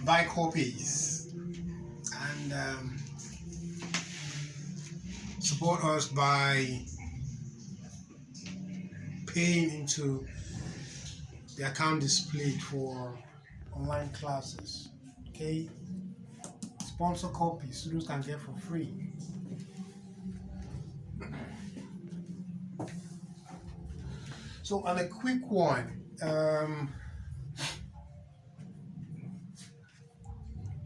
buy copies and support us by paying into the account displayed for online classes. Okay, sponsor copies students can get for free. So on a quick one,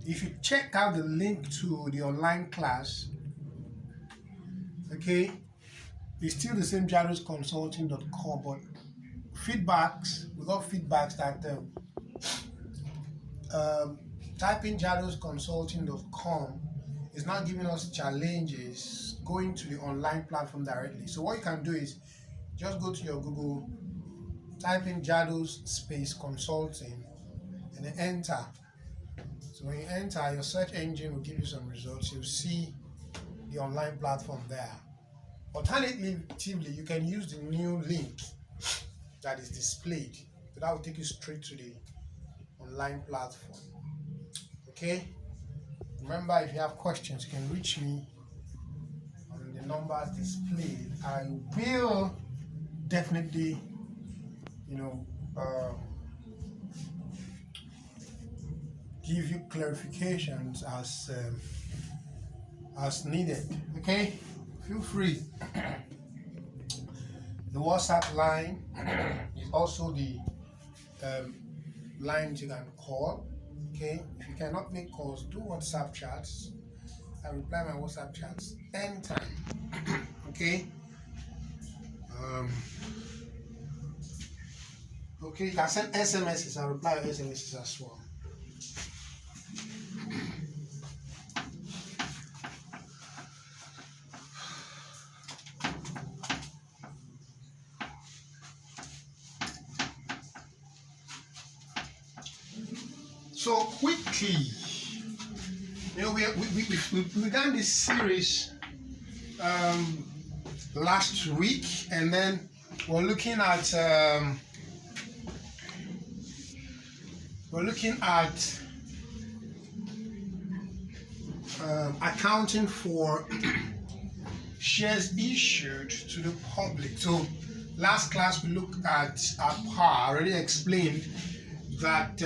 if you check out the link to the online class, okay, it's still the same jadosconsulting.com, but we got feedbacks that typing jadosconsulting.com is not giving us challenges going to the online platform directly. So what you can do is just go to your Google, type in Jados space consulting, and then enter. So when you enter, your search engine will give you some results. You'll see the online platform there. Alternatively, you can use the new link that is displayed. So that will take you straight to the online platform. Okay? Remember, if you have questions, you can reach me on the numbers displayed. I will definitely, give you clarifications as needed. Okay, feel free. The WhatsApp line is also the line you can call. Okay, if you cannot make calls, do WhatsApp chats. I reply my WhatsApp chats anytime. Okay. Okay, you can send SMSs. I reply SMSs as well. So quickly, we began this series last week, and then we're looking at accounting for shares issued to the public. So last class we looked at par. I already explained that.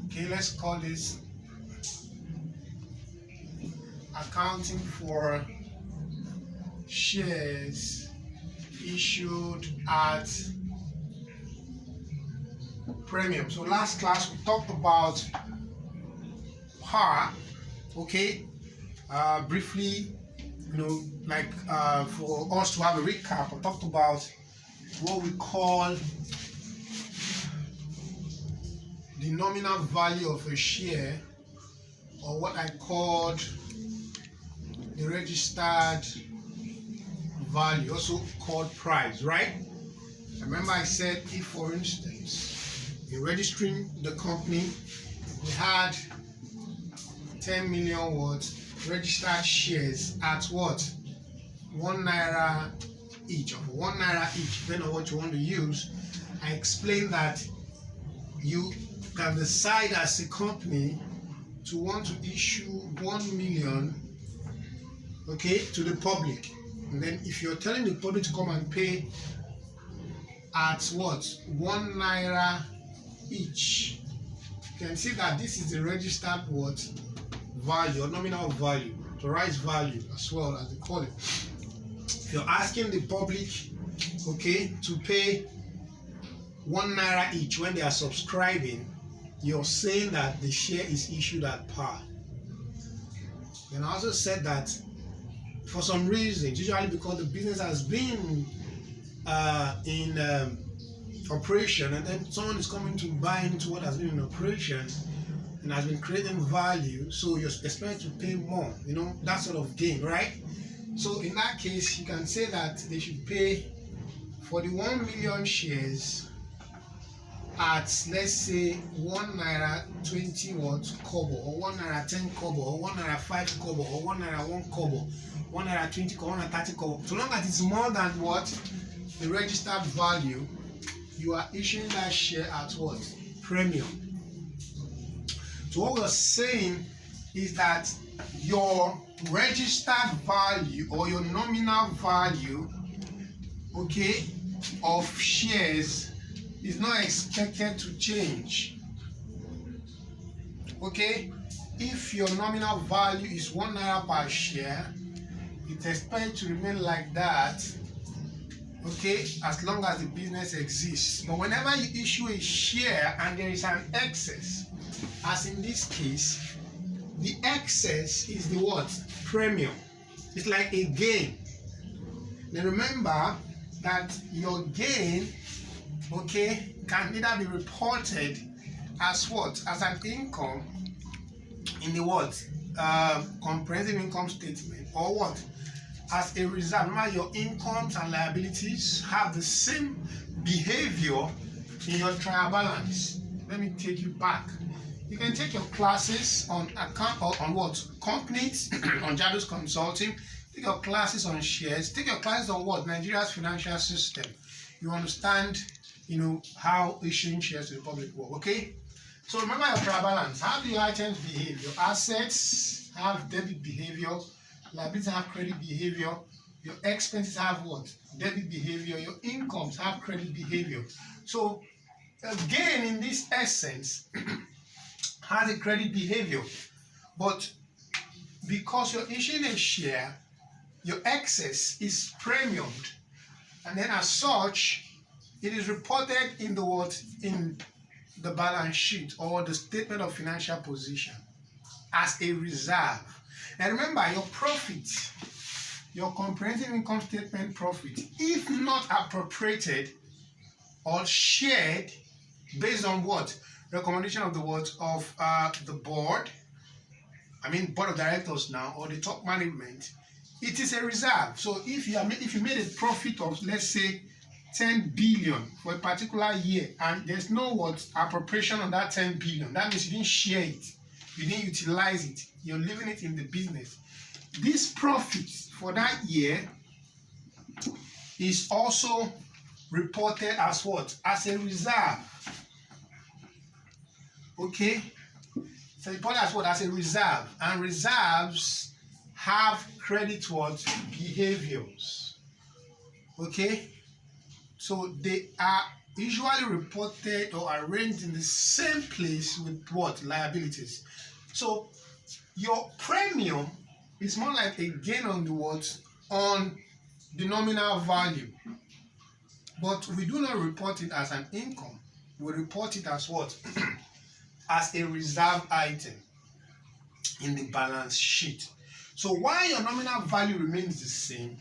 Okay, let's call this accounting for shares issued at premium. So last class we talked about par. Okay, briefly, for us to have a recap, I talked about what we call the nominal value of a share, or what I called the registered value, also called price, right? Remember I said if, for instance, in registering the company, we had 10 million words registered shares at what? 1 naira each, or 1 naira each, depending on what you want to use. I explained that you can decide as a company to want to issue 1 million, okay, to the public. And then if you're telling the public to come and pay at what? 1 naira each, you can see that this is the registered what? Value, or nominal value, the rights value as well, as they call it. If you're asking the public, okay, to pay 1 naira each when they are subscribing, you're saying that the share is issued at par. And I also said that for some reasons, usually because the business has been in operation, and then someone is coming to buy into what has been in operation and has been creating value, so you're expected to pay more, that sort of game, right? So in that case, you can say that they should pay for the 1 million shares at, let's say, 1 naira 20 kobo, or 1 naira 10 kobo, or 1 naira 5 kobo, or 1 naira 1 kobo, 1 naira 20 kobo, 1 naira 30 kobo. So long as it's more than what the registered value, you are issuing that share at what? Premium. So what we're saying is that your registered value or your nominal value, okay, of shares is not expected to change. Okay, if your nominal value is 1 naira per share, it's expected to remain like that, okay, as long as the business exists. But whenever you issue a share and there is an excess, as in this case, the excess is the what? Premium. It's like a gain. Now remember that your gain, okay, can either be reported as what? As an income in the what? Comprehensive income statement, or what? As a reserve. Remember, your incomes and liabilities have the same behavior in your trial balance. Let me take you back. You can take your classes on account or on what? Companies, on Jadus Consulting. Take your classes on shares. Take your classes on what? Nigeria's financial system. You understand, how issuing shares to the public work. Okay? So remember your trial balance. How do your items behave? Your assets have debit behavior. Liabilities have credit behavior. Your expenses have what? Debit behavior. Your incomes have credit behavior. So again, in this essence, has a credit behavior. But because you're issuing a share, your excess is premiumed, and then as such, it is reported in the what? In the balance sheet or the statement of financial position as a reserve. Now remember, your profit, your comprehensive income statement profit, if not appropriated or shared based on what? Recommendation of the what? Of the board, board of directors now, or the top management, it is a reserve. So if you made a profit of, let's say, 10 billion for a particular year, and there's no what? Appropriation on that 10 billion, that means you didn't share it, you didn't utilize it, you're leaving it in the business. This profit for that year is also reported as what? As a reserve. Okay? So reported as what? As a reserve. And reserves have credit what? Behaviors. Okay? So they are usually reported or arranged in the same place with what? Liabilities. So your premium is more like a gain on the what? On the nominal value. But we do not report it as an income. We report it as what? As a reserve item in the balance sheet. So while your nominal value remains the same,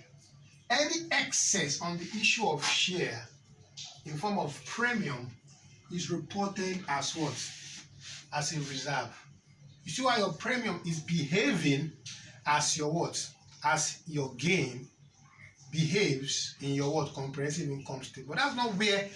any excess on the issue of share in form of premium is reported as what? As a reserve. You see why your premium is behaving as your what? As your gain behaves in your what? Comprehensive income statement. But that's not where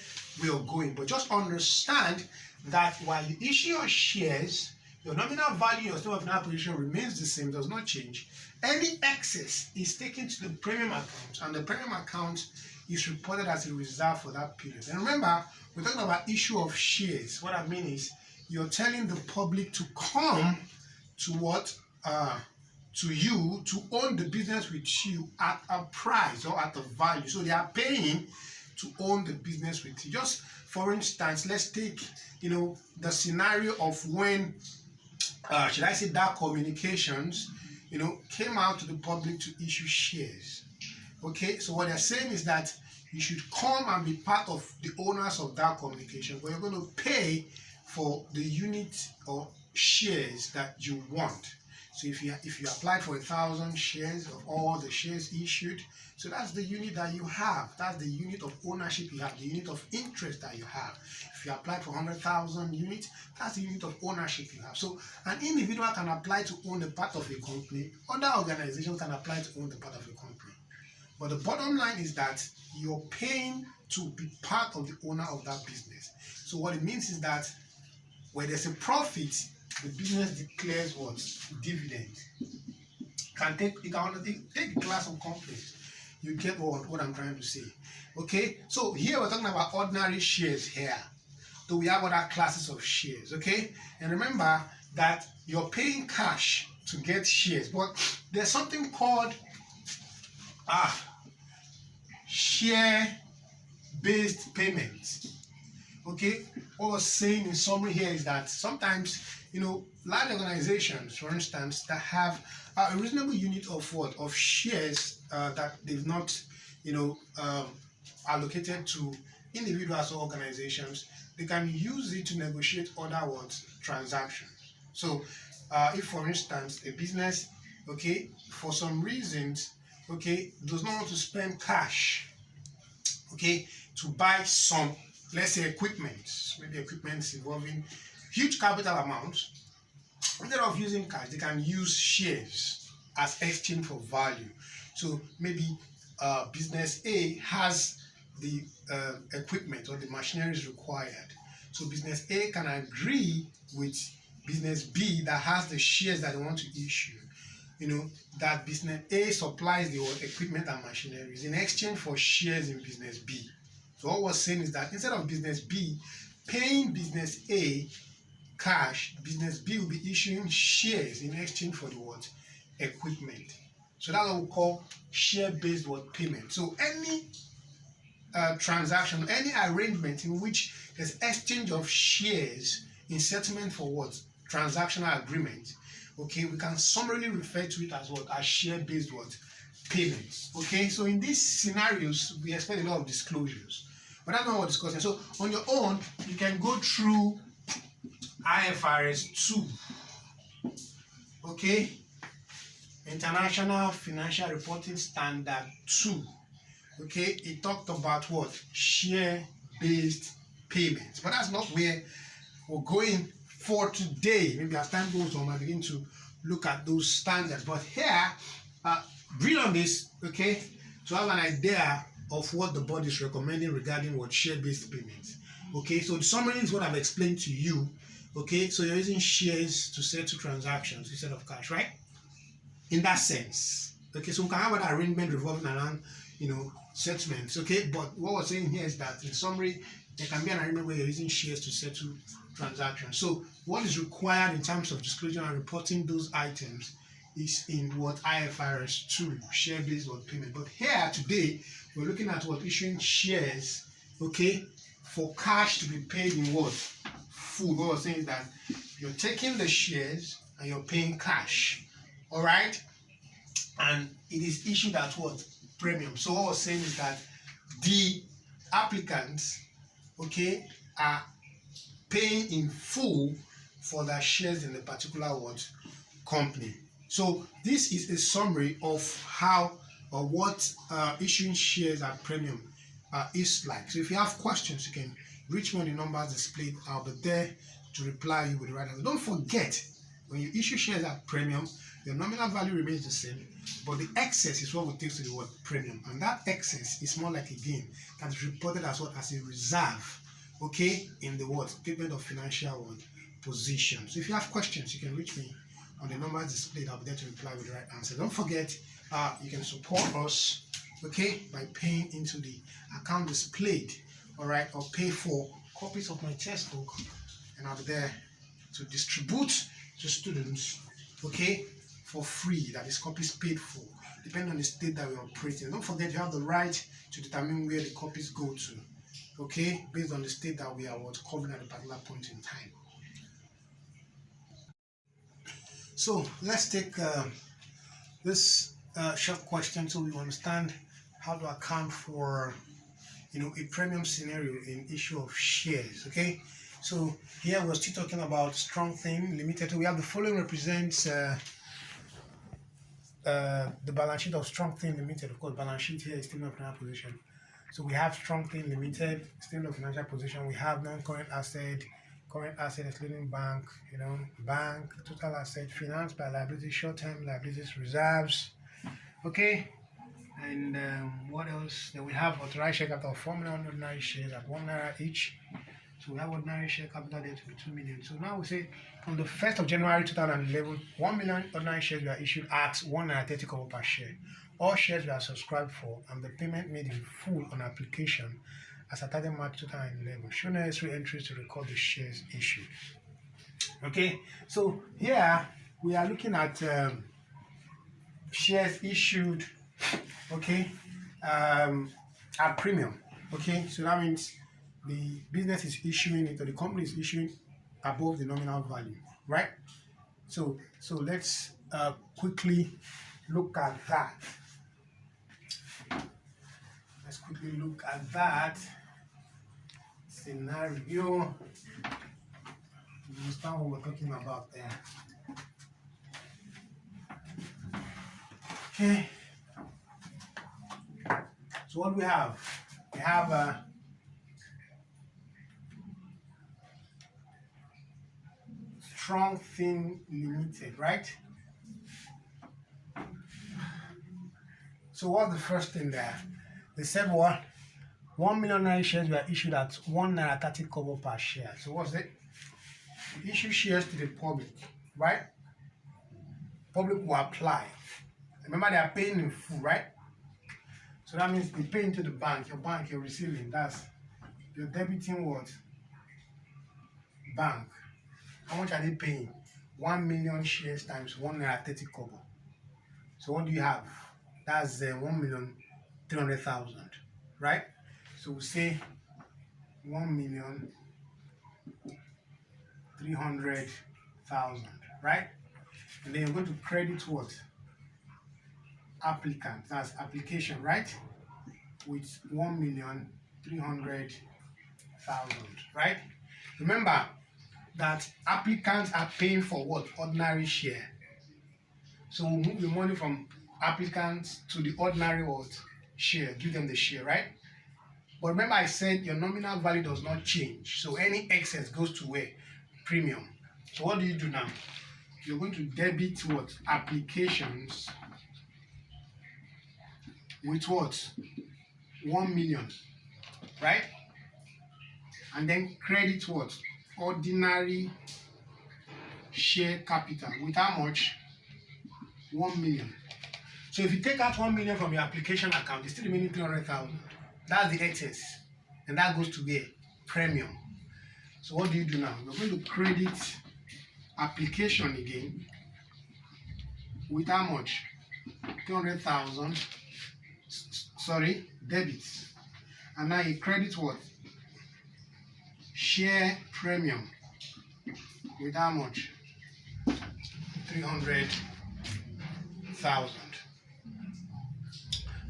we are going. But just understand that while you issue your shares, your nominal value, your statement of financial position remains the same, does not change. Any excess is taken to the premium account, and the premium account is reported as a reserve for that period. And remember, we're talking about issue of shares. What I mean is, you're telling the public to come to what? To you to own the business with you at a price or at a value. So they are paying to own the business with you. Just for instance, let's take the scenario of when should I say Dark Communications came out to the public to issue shares. Okay, so what they're saying is that you should come and be part of the owners of Dark Communications, but you're going to pay for the unit or shares that you want. So if you applied for 1,000 shares of all the shares issued, so that's the unit that you have. That's the unit of ownership you have, the unit of interest that you have. If you applied for 100,000 units, that's the unit of ownership you have. So an individual can apply to own a part of a company. Other organizations can apply to own the part of a company. But the bottom line is that you're paying to be part of the owner of that business. So what it means is that where there's a profit, the business declares what? Dividend. You can take a class of companies. You get what I'm trying to say. Okay, so here we're talking about ordinary shares here. So we have other classes of shares, okay? And remember that you're paying cash to get shares, but there's something called share-based payment. Okay, what we're saying in summary here is that sometimes, large organizations, for instance, that have a reasonable unit of shares that they've not, allocated to individuals or organizations, they can use it to negotiate other transactions. So, if for instance a business, okay, for some reasons, okay, does not want to spend cash, okay, to buy some, let's say, maybe equipment involving huge capital amounts, instead of using cash, they can use shares as exchange for value. So maybe business A has the equipment or the machinery is required. So business A can agree with business B that has the shares that they want to issue. That business A supplies the equipment and machineries in exchange for shares in business B. So what we're saying is that instead of business B paying business A cash, business B will be issuing shares in exchange for the equipment. So that's what we call share-based payment. So any transaction, any arrangement in which there's exchange of shares in settlement for transactional agreement, okay, we can summarily refer to it as as share-based payments. Okay, so in these scenarios we expect a lot of disclosures, but that's not what we're discussing. So on your own, you can go through IFRS 2, okay, International Financial Reporting Standard 2. Okay, it talked about share-based payments, but that's not where we're going for today. Maybe as time goes on, I begin to look at those standards. But here, read on this, okay, to have an idea of what the body is recommending regarding share-based payments. Okay, so the summary is what I've explained to you. Okay, so you're using shares to settle transactions instead of cash, right? In that sense. Okay, so we can have an arrangement revolving around, settlements. Okay, but what we're saying here is that in summary, there can be an arrangement where you're using shares to settle transactions. So what is required in terms of disclosure and reporting those items is in IFRS 2, share-based payment. But here today, we're looking at issuing shares, okay, for cash to be paid in full. What we're saying is that you're taking the shares and you're paying cash, all right, and it is issued at premium. So what we're saying is that the applicants, okay, are paying in full for their shares in the particular company. So this is a summary of how or what issuing shares at premium is like. So if you have questions, you can reach me on the numbers displayed. I'll be there to reply you with the right answer. Don't forget, when you issue shares at premium, your nominal value remains the same, but the excess is what we take to the premium, and that excess is more like a gain that is reported as as a reserve, okay, in the statement of financial position. So if you have questions, you can reach me on the numbers displayed. I'll be there to reply with the right answer. Don't forget, you can support us, okay, by paying into the account displayed, all right, or pay for copies of my textbook, and I'll be there to distribute to students, okay, for free. That is copies paid for, depending on the state that we operate in. Don't forget, you have the right to determine where the copies go to, okay, based on the state that we are covering at a particular point in time. So let's take this short question so we understand how to account for a premium scenario in issue of shares. Okay, so here we're still talking about Strong Thing Limited. We have the following represents the balance sheet of Strong Thing Limited. Of course, balance sheet here is statement of financial position. So we have Strong Thing Limited, statement of financial position. We have non-current asset, current asset excluding bank, bank, total asset, financed by liabilities, short-term liabilities, reserves. Okay, and what else? Then we have authorized share capital of 4 million ordinary shares at ₦1 each. So we have ordinary share capital there to be 2 million. So now we say on the 1st of January 2011, 1 million ordinary shares were issued at ₦1.30 per share. all shares were subscribed for and the payment made in full on application as at 30 March 2011. Show necessary entries to record the shares issued. Okay, so here we are looking at shares issued, okay, at premium. Okay, so that means the business is issuing it, or the company is issuing above the nominal value, right? So let's quickly look at that. Let's quickly look at that scenario. You understand what we're talking about there? Okay. So what we have? We have Strong Thing Limited, right? So what's the first thing there? They said what? 1 million naira shares were issued at 1 naira 30 kobo per share. So what's it? We issue shares to the public, right? Public will apply. Remember, they are paying in full, right? So that means they pay into the bank. Your bank, you're receiving. That's you're debiting what? Bank. How much are they paying? 1 million shares times 1 naira 30 kobo. So what do you have? That's 1,300,000, right? So we say 1,300,000, right? And then you're going to credit what? Applicant. That's application, right? With 1,300,000, right? Remember that applicants are paying for what? Ordinary share. So we'll move the money from applicants to the ordinary what? Share. Give them the share, right? But remember I said your nominal value does not change. So any excess goes to where? Premium. So what do you do now? You're going to debit what? Applications with what? 1 million, right? And then credit what? Ordinary share capital with how much? 1 million. So if you take out 1 million from your application account, it's still remaining 300,000. That's the excess, and that goes to the premium. So what do you do now? You're going to credit application again with how much? 200,000. Sorry, debits. And now you credit what? Share premium with how much? 300,000.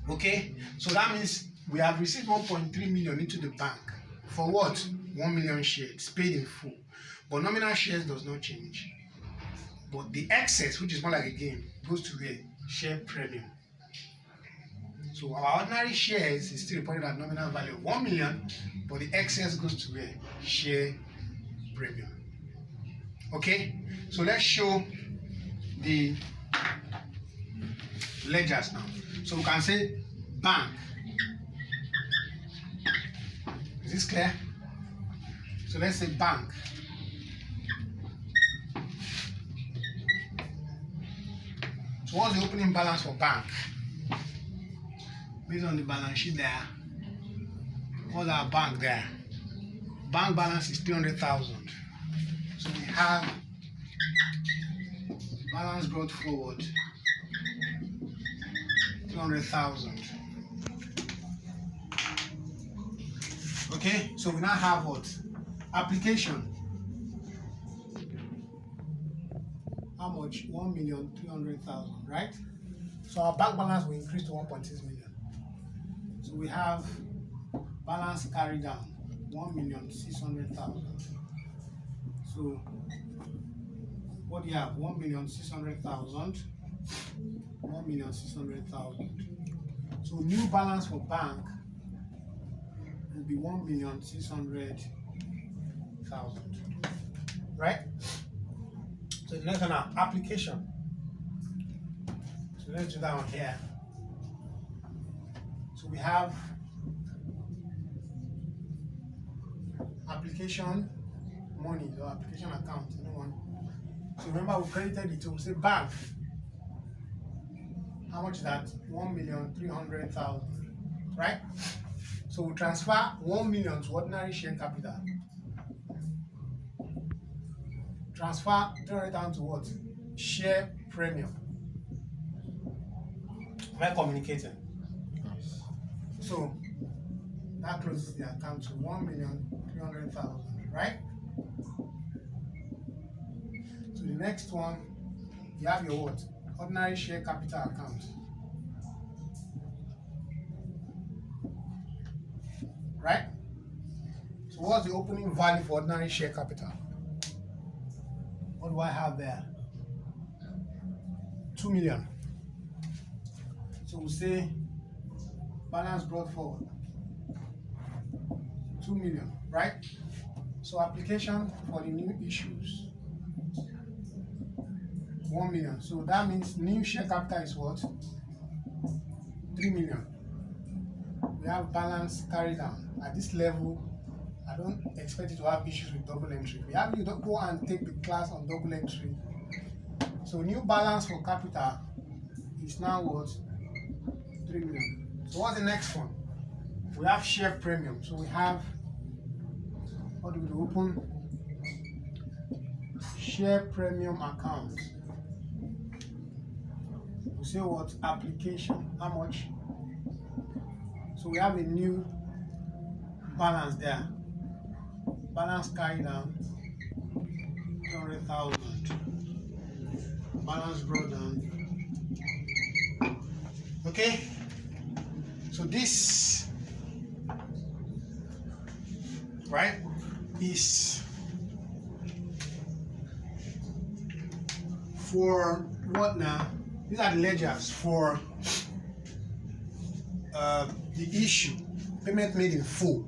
Okay, so that means we have received 1.3 million into the bank for what? 1 million shares paid in full. But nominal shares does not change. But the excess, which is more like a gain, goes to the share premium. So our ordinary shares is still reported at nominal value of 1 million, but the excess goes to the share premium. Okay, so let's show the ledgers now. So we can say bank. Is this clear? So let's say bank. So what's the opening balance for bank? Based on the balance sheet there, what's our bank there? Bank balance is 300,000. So we have balance brought forward 300,000. Okay, so we now have what? Application. How much? 1,300,000, right? So our bank balance will increase to 1.6 million. So we have balance carried down 1,600,000. So what do you have? 1,600,000. 1,600,000. So new balance for bank will be 1,600,000. Right? So the next one now, application. So let's do that one here. So we have application money or application account, anyone. So remember we credited it, so we say bank. How much is that? 1,300,000, right? So we transfer 1 million to ordinary share capital. Transfer 300,000 to what? Share premium. Am I communicating? Yes. So that closes the account to 1,300,000, right? So the next one, you have your what? Ordinary share capital account. Right? So what's the opening value for ordinary share capital? What do I have there? 2 million. So we'll say balance brought forward 2 million, right? So application for the new issues 1 million. So that means new share capital is what? 3 million. We have balance carried down. At this level, I don't expect you to have issues with double entry. We have you to go and take the class on double entry. So new balance for capital is now what? 3 million. So what's the next one? We have share premium. So we have, what do we do? Open share premium account. We say what? Application. How much? So we have a new balance there. Balance carried down 300,000. Balance brought down. Okay. So this, right, is for what now? These are the ledgers for the issue, payment made in full.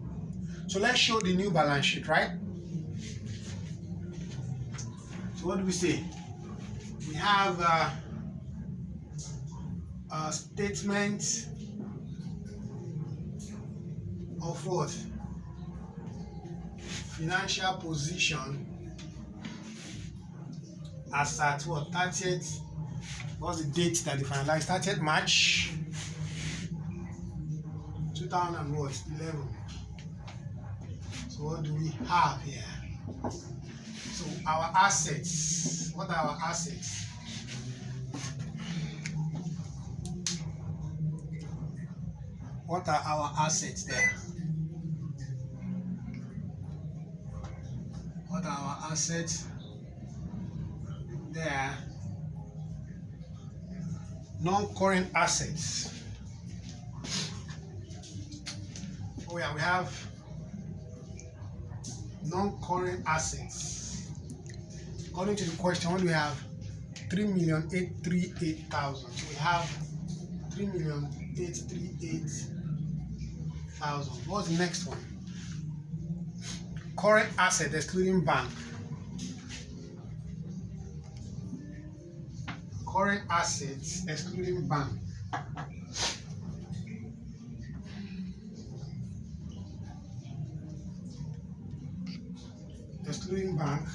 So let's show the new balance sheet, right? So what do we say? We have a statement of what? Financial position as at what? 30th. What's the date that they finalized? 30th March 2011. So what do we have here? So our assets. What are our assets? What are our assets there? What are our assets there? Non-current assets. Oh yeah, we have non-current assets. According to the question, what do we have? 3,838,000. So we have 3,838,000. What's the next one? Current asset excluding bank. Current assets excluding bank. Excluding bank.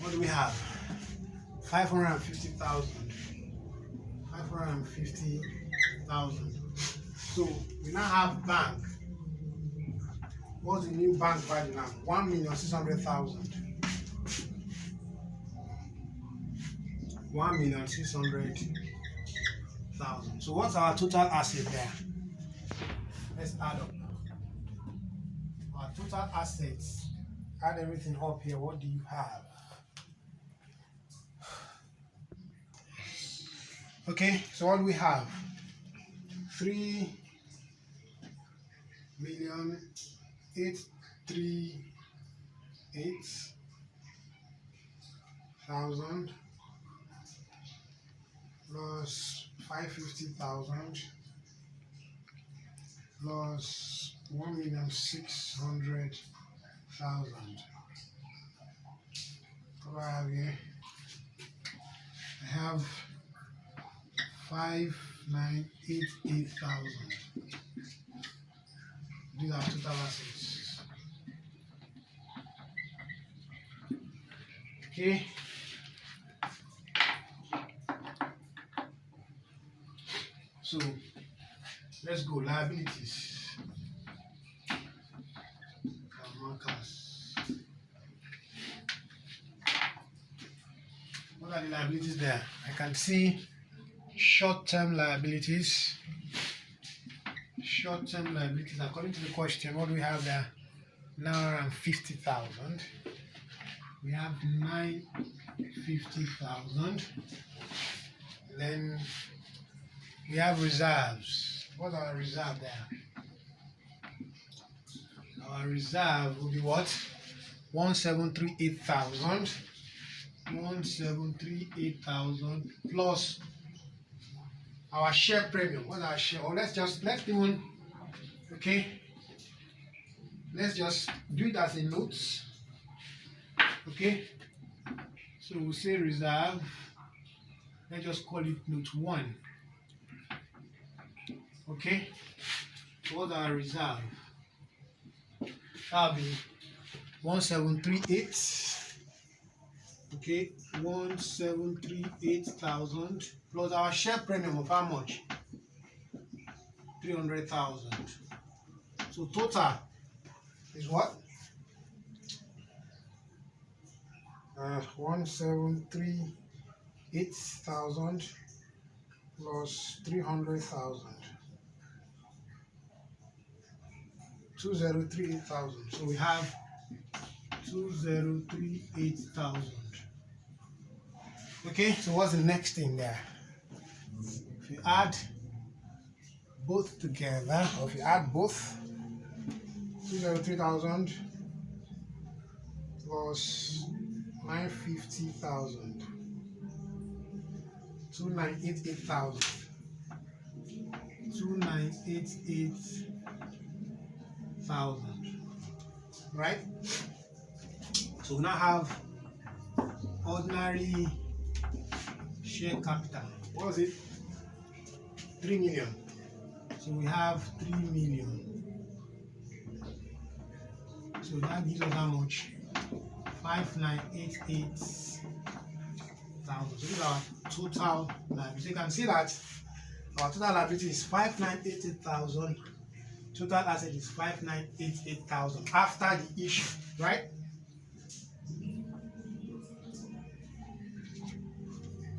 What do we have? 550,000. 550,000. So we now have bank. What's the new bank value now? 1,600,000. 1,600,000. So what's our total asset there? Let's add up. Our total assets. Add everything up here. What do you have? Okay, so what do we have? 3,838,000 plus 550,000 plus 1,600,000. What do I have here? I have 5,988,000. These are total assets. Okay, So let's go. Liabilities. Markers. What are the liabilities there? I can see short-term liabilities. Short-term liabilities, according to the question, what do we have there? 950,000. We have 950,000. Then we have reserves. What's our reserve there? Our reserve will be what? 1738,000. 1738,000 plus our share premium. What's our share? Or let's just do it as a note. Okay. So we'll say reserve. Let's just call it note 1. Okay. So what's our reserve? That'll be 1738. Okay, 1738,000 plus our share premium of how much? 300,000. So total is what? 1738,000 plus 300,000. 2038,000. So we have 2038,000. Okay, so what's the next thing there? If you add both together, or if you add both, 203,000 plus 950,000, 2988,000, 2988,000, right? So we now have ordinary share capital. What was it? 3 million. So we have 3 million. So that gives us how much? 5,988,000. So this is our total liability. So you can see that our total liability is 5,988,000. Total asset is 5,988,000 after the issue, right?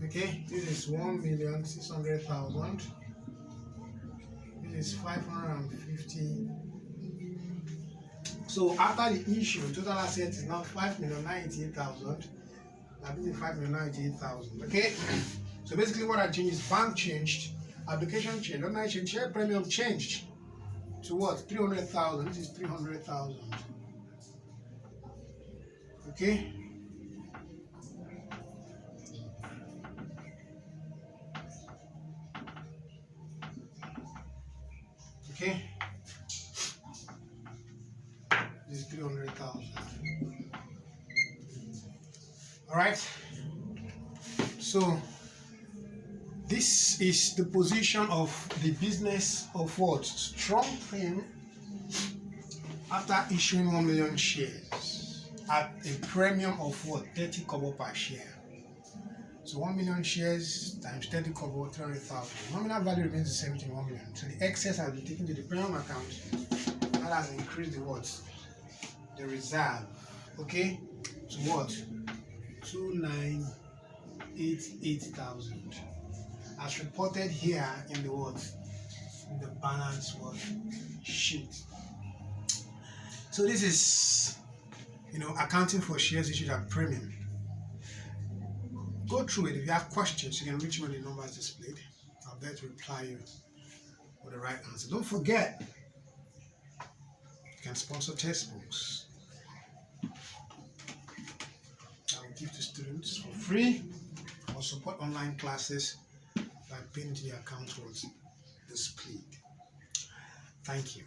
Okay, this is 1,600,000. This is 550. So after the issue, total asset is now 5,988,000. Liability is 5,988,000. Okay. So basically, what I changed is bank changed, application changed, ordinary change, share premium changed to what? 300,000. This is 300,000. Okay. Okay. This is 300,000. All right. So this is the position of the business of what? Strong thing after issuing 1 million shares at a premium of what? 30 kobo per share. So 1 million shares times 30 kobo, 300,000. Nominal value remains the same thing, 1 million. So the excess has been taken to the premium account. That has increased the what? The reserve. Okay? To what? 2,988,000. As reported here in the what? In the balance what? Sheet. So this is, accounting for shares issued at premium. Go through it. If you have questions, you can reach me on the numbers displayed. I'll bet to reply you with the right answer. Don't forget, you can sponsor textbooks. I will give to students for free or support online classes by paying to the account was displayed. Thank you.